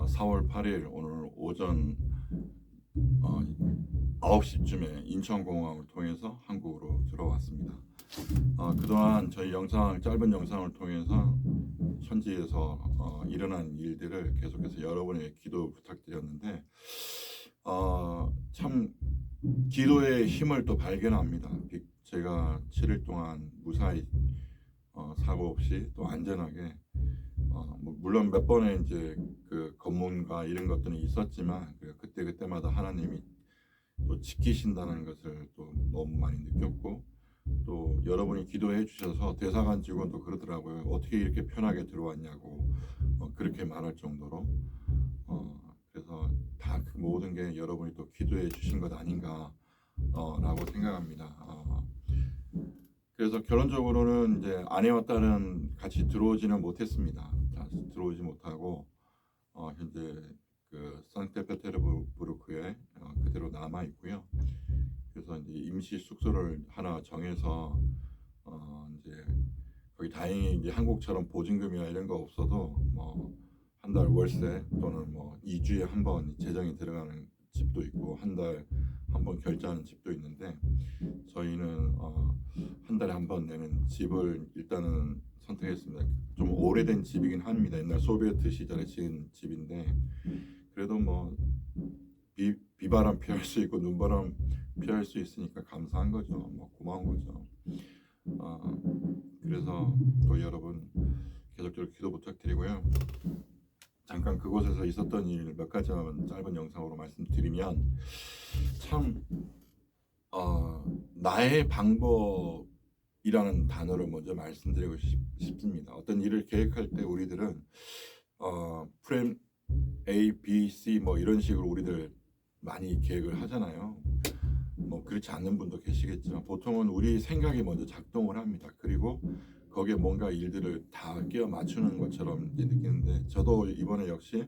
4월 8일 오늘 오전 어, 9시쯤에 인천공항을 통해서 한국으로 들어왔습니다. 그동안 저희 짧은 영상을 통해서 현지에서 일어난 일들을 계속해서 여러분의 기도 부탁드렸는데 참 기도의 힘을 또 발견합니다. 제가 7일 동안 무사히 사고 없이 또 안전하게 물론 몇 번의 이제 그 검문과 이런 것들은 있었지만 그때마다 하나님이 또 지키신다는 것을 또 너무 많이 느꼈고, 또 여러분이 기도해 주셔서 대사관 직원도 그러더라고요. 어떻게 이렇게 편하게 들어왔냐고 그렇게 말할 정도로 그래서 다 그 모든 게 여러분이 또 기도해 주신 것 아닌가 라고 생각합니다. 그래서 결론적으로는 이제 아내와 딸은 같이 들어오지는 못했습니다. 들어오지 못하고 현재 그 상트페테르부르크에 그대로 남아 있고요. 그래서 이제 임시 숙소를 하나 정해서 이제 거기 다행히 이제 한국처럼 보증금이나 이런 거 없어도 뭐 한 달 월세 또는 뭐 2주에 한 번 재정이 들어가는 집도 있고 한 달 한 번 결제하는 집도 있는데, 저희는 한 달에 한 번 내는 집을 일단은 선택했습니다. 좀 오래된 집이긴 합니다. 옛날 소비에트 시절에 지은 집인데 그래도 뭐 비바람 피할 수 있고 눈바람 피할 수 있으니까 감사한 거죠. 뭐 고마운 거죠. 그래서 또 여러분 계속적으로 기도 부탁드리고요. 잠깐 그곳에서 있었던 일 몇 가지만 짧은 영상으로 말씀드리면, 참 나의 방법이라는 단어를 먼저 말씀드리고 싶습니다. 어떤 일을 계획할 때 우리들은 프레임 A, B, C 뭐 이런 식으로 우리들 많이 계획을 하잖아요. 뭐 그렇지 않는 분도 계시겠지만 보통은 우리 생각이 먼저 작동을 합니다. 그리고 거기에 뭔가 일들을 다 끼워 맞추는 것처럼 느끼는데, 저도 이번에 역시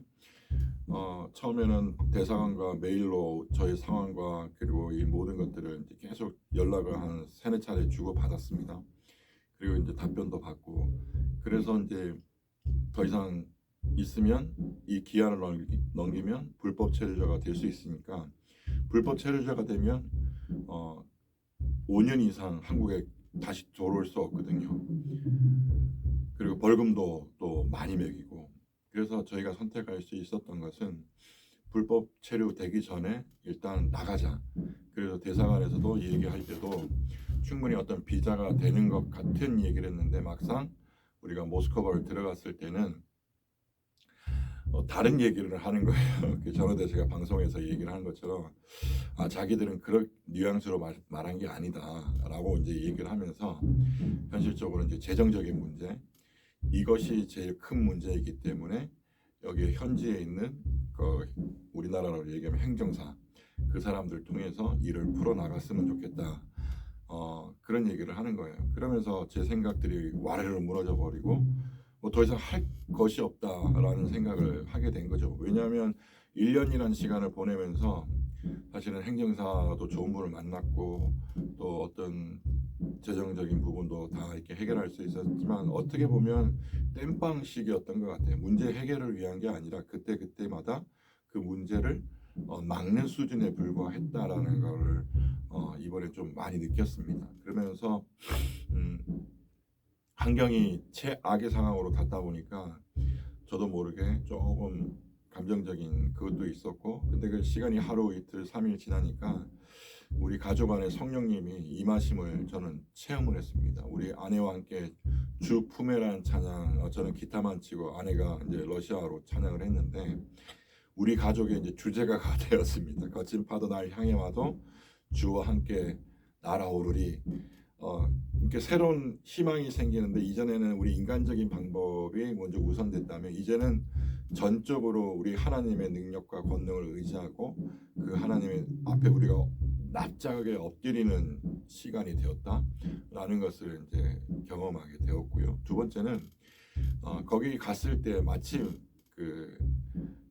처음에는 대사관과 메일로 저희 상황과 그리고 이 모든 것들을 이제 계속 연락을 한 세네 차례 주고 받았습니다. 그리고 이제 답변도 받고, 그래서 이제 더 이상 있으면 이 기한을 넘기면 불법 체류자가 될 수 있으니까, 불법 체류자가 되면 5년 이상 한국에 다시 들어올 수 없거든요. 그리고 벌금도 또 많이 매기고, 그래서 저희가 선택할 수 있었던 것은 불법 체류되기 전에 일단 나가자. 그래서 대사관에서도 얘기할 때도 충분히 어떤 비자가 되는 것 같은 얘기를 했는데, 막상 우리가 모스크바를 들어갔을 때는 다른 얘기를 하는 거예요. 전에도 제가 방송에서 얘기를 하는 것처럼 자기들은 그런 뉘앙스로 말한 게 아니다라고 이제 얘기를 하면서, 현실적으로 이제 재정적인 문제, 이것이 제일 큰 문제이기 때문에 여기 현지에 있는 우리나라로 얘기하면 행정사, 그 사람들 통해서 일을 풀어 나갔으면 좋겠다. 그런 얘기를 하는 거예요. 그러면서 제 생각들이 와르르 무너져 버리고 뭐 더 이상 할 것이 없다라는 생각을 하게 된 거죠. 왜냐하면 1년이라는 시간을 보내면서 사실은 행정사도 좋은 분을 만났고 또 어떤 재정적인 부분도 다 이렇게 해결할 수 있었지만, 어떻게 보면 땜빵식이었던 것 같아요. 문제 해결을 위한 게 아니라 그때마다 그 문제를 막는 수준에 불과했다라는 것을 이번에 좀 많이 느꼈습니다. 그러면서 환경이 최악의 상황으로 갔다 보니까 저도 모르게 조금 감정적인 그것도 있었고, 근데 그 시간이 하루 이틀 3일 지나니까 우리 가족 안에 성령님이 임하심을 저는 체험을 했습니다. 우리 아내와 함께 주 품에라는 찬양, 저는 기타만 치고 아내가 이제 러시아어로 찬양을 했는데, 우리 가족의 이제 주제가가 되었습니다. 거친 파도 날 향해 와도 주와 함께 날아오르리. 이렇게 새로운 희망이 생기는데, 이전에는 우리 인간적인 방법이 먼저 우선됐다면 이제는 전적으로 우리 하나님의 능력과 권능을 의지하고 그 하나님의 앞에 우리가 납작하게 엎드리는 시간이 되었다라는 것을 이제 경험하게 되었고요. 두 번째는 거기 갔을 때 마침 그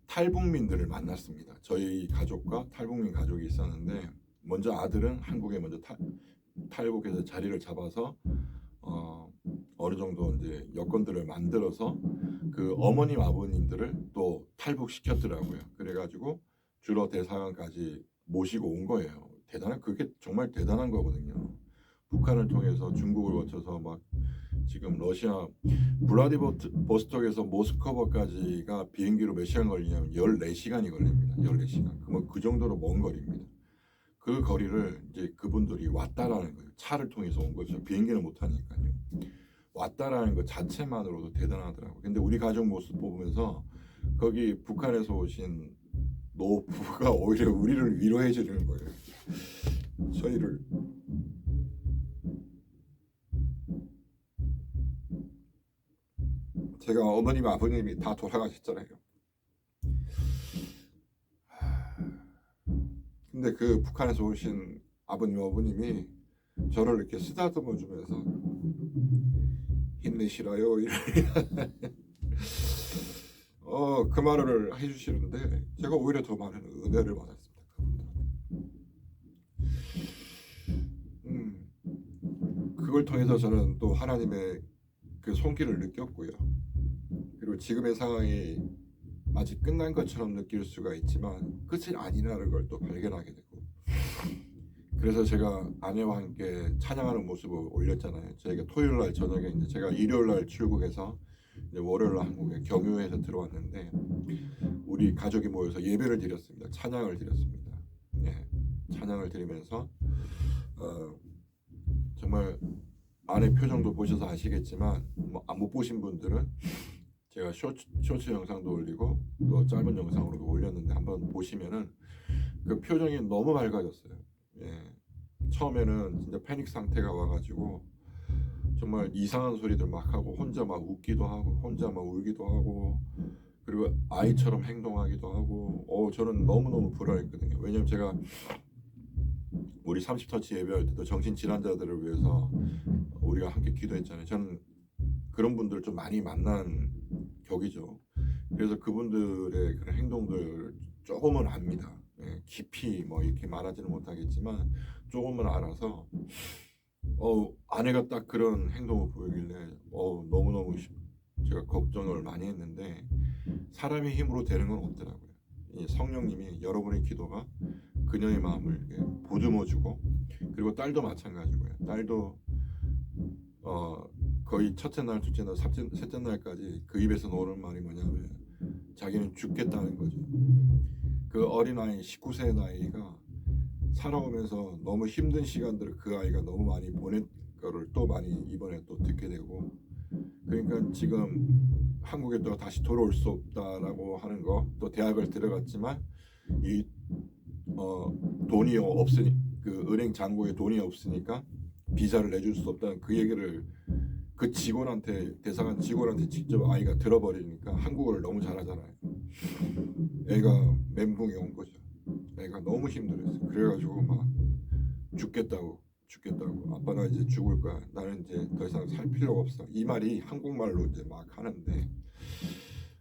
탈북민들을 만났습니다. 저희 가족과 탈북민 가족이 있었는데, 먼저 아들은 한국에 먼저 탈북해서 자리를 잡아서 어느 정도 이제 여건들을 만들어서 그 어머님 아버님들을 또 탈북시켰더라고요. 그래가지고 주로 대사관까지 모시고 온 거예요. 그게 정말 대단한 거거든요. 북한을 통해서 중국을 거쳐서 막 지금 러시아 블라디보스톡에서 모스크바까지가 비행기로 몇 시간 걸리냐면 14시간이 걸립니다. 14시간. 그러면 그 정도로 먼 거리입니다. 그 거리를 이제 그분들이 왔다라는 거예요. 차를 통해서 온 거죠. 비행기는 못 타니까요. 왔다라는 것 자체만으로도 대단하더라고요. 근데 우리 가족 모습 보면서 거기 북한에서 오신 노부가 오히려 우리를 위로해 주는 거예요. 저희를. 제가 어머님 아버님이 다 돌아가셨잖아요. 근데 그 북한에서 오신 아버님 어머님이 저를 이렇게 쓰다듬어 주면서 힘내시라요. 그 말을 해주시는데 제가 오히려 더 많은 은혜를 받았습니다. 그걸 통해서 저는 또 하나님의 그 손길을 느꼈고요. 그리고 지금의 상황이 마치 끝난 것처럼 느낄 수가 있지만 끝이 아니라는 걸 또 발견하게 되고, 그래서 제가 아내와 함께 찬양하는 모습을 올렸잖아요. 저희가 토요일 날 저녁에 이제 제가 일요일 날 출국해서 이제 월요일 날 한국에 경유해서 들어왔는데 우리 가족이 모여서 예배를 드렸습니다. 찬양을 드렸습니다. 예, 찬양을 드리면서 정말 아내 표정도 보셔서 아시겠지만 못 보신 분들은 제가 쇼츠 영상도 올리고 또 짧은 영상으로도 올렸는데 한번 보시면은 그 표정이 너무 맑아졌어요. 예. 처음에는 진짜 패닉 상태가 와가지고 정말 이상한 소리들 막 하고 혼자 막 웃기도 하고 혼자 막 울기도 하고 그리고 아이처럼 행동하기도 하고 저는 너무너무 불안했거든요. 왜냐면 제가 우리 30터치 예배할 때도 정신질환자들을 위해서 우리가 함께 기도했잖아요. 저는 그런 분들 좀 많이 만난 격이죠. 그래서 그분들의 그런 행동들 조금은 압니다. 예, 깊이 뭐 이렇게 말하지는 못하겠지만 조금은 알아서 아내가 딱 그런 행동을 보이길래 너무너무 제가 걱정을 많이 했는데 사람의 힘으로 되는 건 없더라고요. 이 성령님이 여러분의 기도가 그녀의 마음을 보듬어주고, 그리고 딸도 마찬가지고요. 딸도 거의 첫째 날, 둘째 날, 셋째 날까지 그 입에서 나오는 말이 뭐냐면 자기는 죽겠다는 거죠. 그 어린아이 19세 나이가 살아오면서 너무 힘든 시간들을 그 아이가 너무 많이 보낸 거를 또 많이 이번에 또 듣게 되고, 그러니까 지금 한국에 또 다시 돌아올 수 없다라고 하는 거, 또 대학을 들어갔지만 이 돈이 없으니 그 은행 잔고에 돈이 없으니까 비자를 내줄 수 없다는 그 얘기를 그 직원한테, 대사관 직원한테 직접 아이가 들어버리니까 한국어를 너무 잘하잖아요. 애가 멘붕이 온 거죠. 애가 너무 힘들었어요. 그래가지고 막 죽겠다고 아빠 나 이제 죽을 거야, 나는 이제 더 이상 살 필요가 없어, 이 말이 한국말로 이제 막 하는데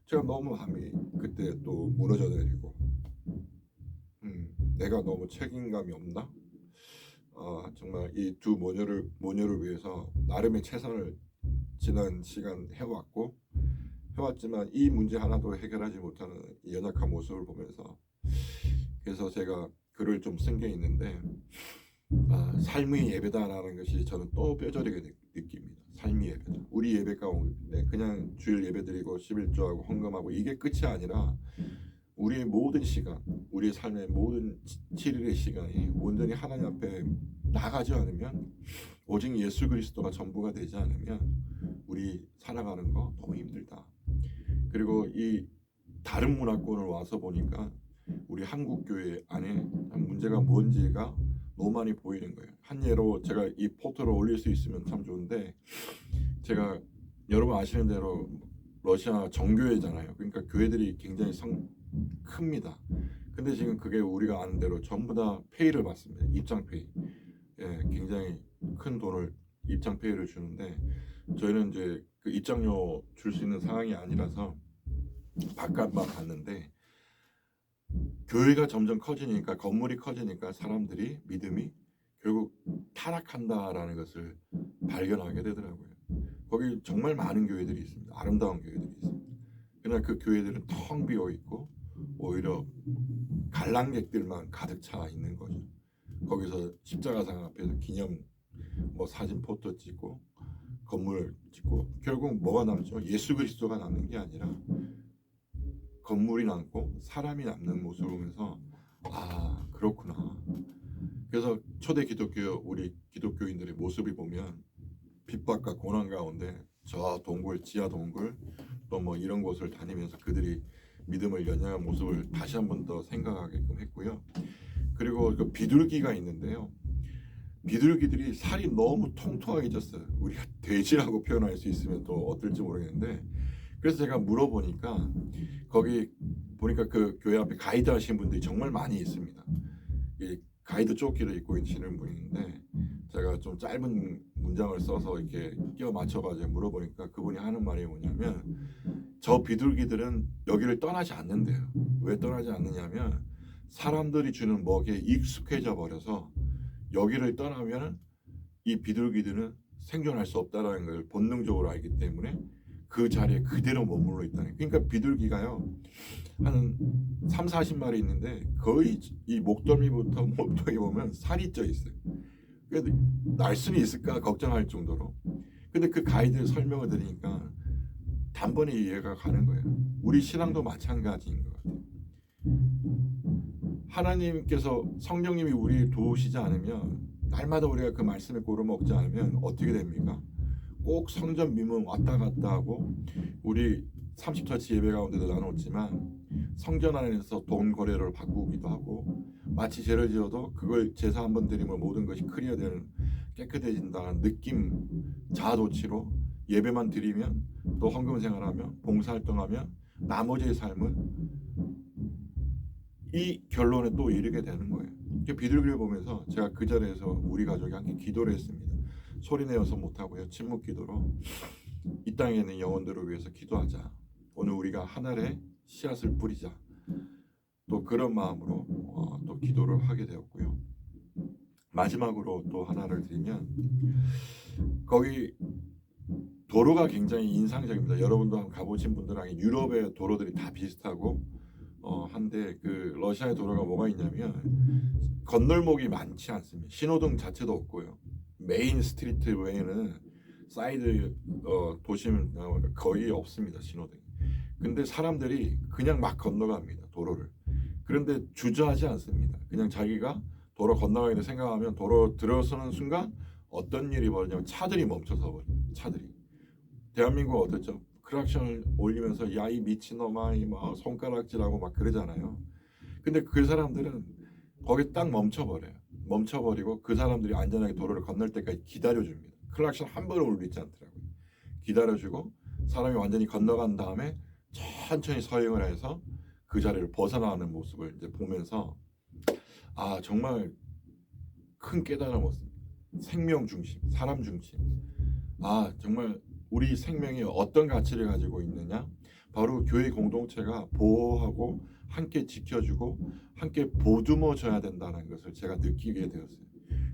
제가 너무 마음이 그때 또 무너져 내리고 내가 너무 책임감이 없나? 정말 이 두 모녀를 위해서 나름의 최선을 지난 시간 해왔지만 이 문제 하나도 해결하지 못하는 이 연약한 모습을 보면서, 그래서 제가 글을 좀 쓴 게 있는데 삶의 예배다라는 것이 저는 또 뼈저리게 느낍니다. 삶의 예배다. 우리 예배 가운데 그냥 주일 예배드리고 11조하고 헌금하고 이게 끝이 아니라 우리의 모든 시간, 우리의 삶의 모든 7일의 시간이 온전히 하나님 앞에 나가지 않으면, 오직 예수 그리스도가 전부가 되지 않으면 우리 살아가는 거 너무 힘들다. 그리고 이 다른 문화권을 와서 보니까 우리 한국 교회 안에 문제가 뭔지가 너무 많이 보이는 거예요. 한 예로 제가 이 포토를 올릴 수 있으면 참 좋은데, 제가 여러분 아시는 대로 러시아 정교회잖아요. 그러니까 교회들이 굉장히 큽니다. 근데 지금 그게 우리가 아는 대로 전부 다 페이를 받습니다. 입장 페이. 예, 굉장히 큰 돈을 입장 페이를 주는데 저희는 이제 그 입장료 줄 수 있는 상황이 아니라서 바깥만 받는데, 교회가 점점 커지니까, 건물이 커지니까 사람들이 믿음이 결국 타락한다라는 것을 발견하게 되더라고요. 거기 정말 많은 교회들이 있습니다. 아름다운 교회들이 있습니다. 그러나 그 교회들은 텅 비어 있고 오히려 관람객들만 가득 차 있는 거죠. 거기서 십자가상 앞에서 기념 뭐 사진 포토 찍고 건물 짓고 결국 뭐가 남죠? 예수 그리스도가 남는 게 아니라 건물이 남고 사람이 남는 모습을 보면서 아 그렇구나. 그래서 초대 기독교 우리 기독교인들의 모습이 보면 핍박과 고난 가운데 저 동굴 지하 동굴 또 뭐 이런 곳을 다니면서 그들이 믿음을 연약한 모습을 다시 한 번 더 생각하게끔 했고요. 그리고 그 비둘기가 있는데요. 비둘기들이 살이 너무 통통하게 쪘어요. 우리가 돼지라고 표현할 수 있으면 또 어떨지 모르겠는데 그래서 제가 물어보니까 거기 보니까 그 교회 앞에 가이드 하시는 분들이 정말 많이 있습니다. 이 가이드 조끼를 입고 계시는 분인데 제가 좀 짧은 문장을 써서 이렇게 끼워 맞춰가지고 물어보니까 그분이 하는 말이 뭐냐면 저 비둘기들은 여기를 떠나지 않는데요. 왜 떠나지 않느냐면 사람들이 주는 먹이에 익숙해져 버려서 여기를 떠나면 이 비둘기들은 생존할 수 없다라는 걸 본능적으로 알기 때문에 그 자리에 그대로 머물러 있다는. 그러니까 비둘기가요 한 3, 40마리 있는데 거의 이 목덜미부터 몸통에 보면 살이 쪄 있어요. 그래도 날 수는 있을까 걱정할 정도로. 근데 그 가이드 설명을 들으니까 단번에 이해가 가는 거예요. 우리 신앙도 마찬가지인 것 같아요. 하나님께서 성령님이 우리를 도우시지 않으면 날마다 우리가 그 말씀에 꼴을 먹지 않으면 어떻게 됩니까? 꼭 성전 미문 왔다 갔다 하고 우리 30터치 예배 가운데도 나눴지만 성전 안에서 돈 거래를 바꾸기도 하고 마치 죄를 지어도 그걸 제사 한번 드리면 모든 것이 클리어되는 깨끗해진다는 느낌 자아도취로 예배만 드리면 또 헌금 생활하면 봉사활동하면 나머지의 삶은 이 결론에 또 이르게 되는 거예요. 비둘기를 보면서 제가 그 자리에서 우리 가족이 함께 기도를 했습니다. 소리 내어서 못하고요. 침묵 기도로 이 땅에 있는 영혼들을 위해서 기도하자. 오늘 우리가 하늘에 씨앗을 뿌리자. 또 그런 마음으로 또 기도를 하게 되었고요. 마지막으로 또 하나를 드리면 거기 도로가 굉장히 인상적입니다. 여러분도 한번 가보신 분들은 유럽의 도로들이 다 비슷하고 한데 그 러시아의 도로가 뭐가 있냐면 건널목이 많지 않습니다. 신호등 자체도 없고요. 메인 스트리트 외에는 사이드 도심 거의 없습니다. 신호등. 근데 사람들이 그냥 막 건너갑니다. 도로를. 그런데 주저하지 않습니다. 그냥 자기가 도로 건너가기를 생각하면 도로 들어서는 순간 어떤 일이 벌어지냐면 차들이 멈춰서 버립니다. 차들이. 대한민국 어떻죠? 크락션을 올리면서 야 이 미친놈아 이 막 손가락질하고 막 그러잖아요. 근데 그 사람들은 거기 딱 멈춰버려요. 멈춰버리고 그 사람들이 안전하게 도로를 건널 때까지 기다려줍니다. 클락션 한 번을 울리지 않더라고요. 기다려주고 사람이 완전히 건너간 다음에 천천히 서행을 해서 그 자리를 벗어나는 모습을 이제 보면서 아 정말 큰 깨달음 얻습니다. 생명 중심, 사람 중심. 아 정말 우리 생명이 어떤 가치를 가지고 있느냐? 바로 교회 공동체가 보호하고 함께 지켜주고 함께 보듬어줘야 된다는 것을 제가 느끼게 되었어요.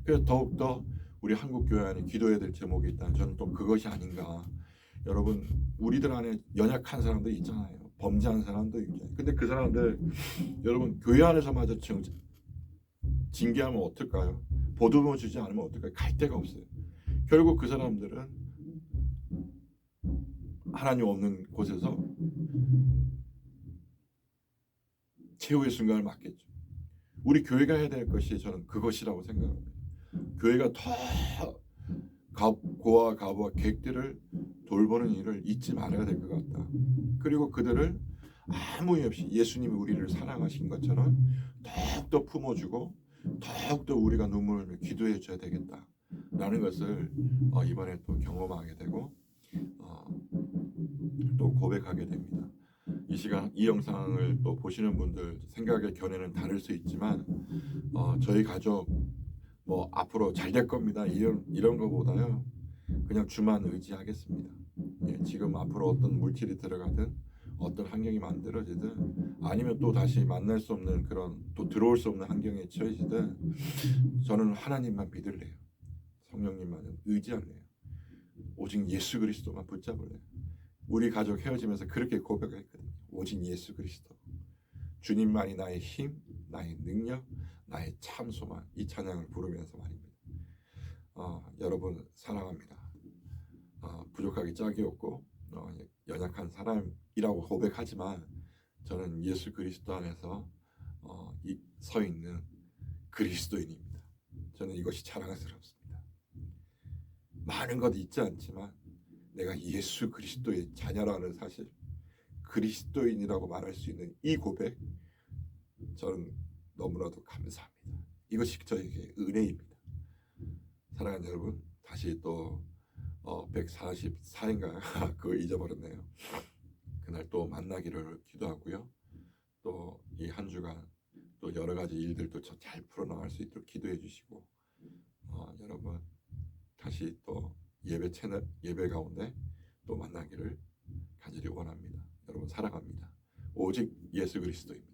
그래서 더욱더 우리 한국 교회 안에 기도해야 될 제목이 있다는 저는 또 그것이 아닌가. 여러분 우리들 안에 연약한 사람도 있잖아요. 범죄한 사람도 있잖아요. 근데 그 사람들 여러분 교회 안에서마저 징계하면 어떨까요? 보듬어 주지 않으면 어떨까요? 갈 데가 없어요. 결국 그 사람들은 하나님 없는 곳에서 최후의 순간을 맞겠죠. 우리 교회가 해야 될 것이 저는 그것이라고 생각합니다. 교회가 더 고와 가부와 객들을 돌보는 일을 잊지 말아야 될 것 같다. 그리고 그들을 아무 이유 없이 예수님이 우리를 사랑하신 것처럼 더욱더 품어주고 더욱더 우리가 눈물을 흘려 기도해 줘야 되겠다라는 것을 이번에 또 경험하게 되고 또 고백하게 됩니다. 이 시간 이 영상을 또 보시는 분들 생각의 견해는 다를 수 있지만 저희 가족 뭐 앞으로 잘 될 겁니다. 이런 거보다요. 그냥 주만 의지하겠습니다. 예, 지금 앞으로 어떤 물질이 들어가든 어떤 환경이 만들어지든 아니면 또 다시 만날 수 없는 그런 또 들어올 수 없는 환경에 처해지든 저는 하나님만 믿을래요. 성령님만 의지할래요. 오직 예수 그리스도만 붙잡을래요. 우리 가족 헤어지면서 그렇게 고백을 했거든요. 오직 예수 그리스도, 주님만이 나의 힘, 나의 능력, 나의 참 소망, 이 찬양을 부르면서 말입니다. 여러분 사랑합니다. 부족하기 짝이 없고 연약한 사람이라고 고백하지만 저는 예수 그리스도 안에서 서 있는 그리스도인입니다. 저는 이것이 자랑스럽습니다. 많은 것 있지 않지만 내가 예수 그리스도의 자녀라는 사실, 그리스도인이라고 말할 수 있는 이 고백, 저는 너무나도 감사합니다. 이것이 저에게 은혜입니다. 사랑하는 여러분, 다시 또 144인가요? 그거 잊어버렸네요. 그날 또 만나기를 기도하고요. 또 이 한 주간 또 여러 가지 일들도 잘 풀어나갈 수 있도록 기도해 주시고, 여러분 다시 또 예배 가운데 또 만나기를 간절히 원합니다. 여러분 사랑합니다. 오직 예수 그리스도입니다.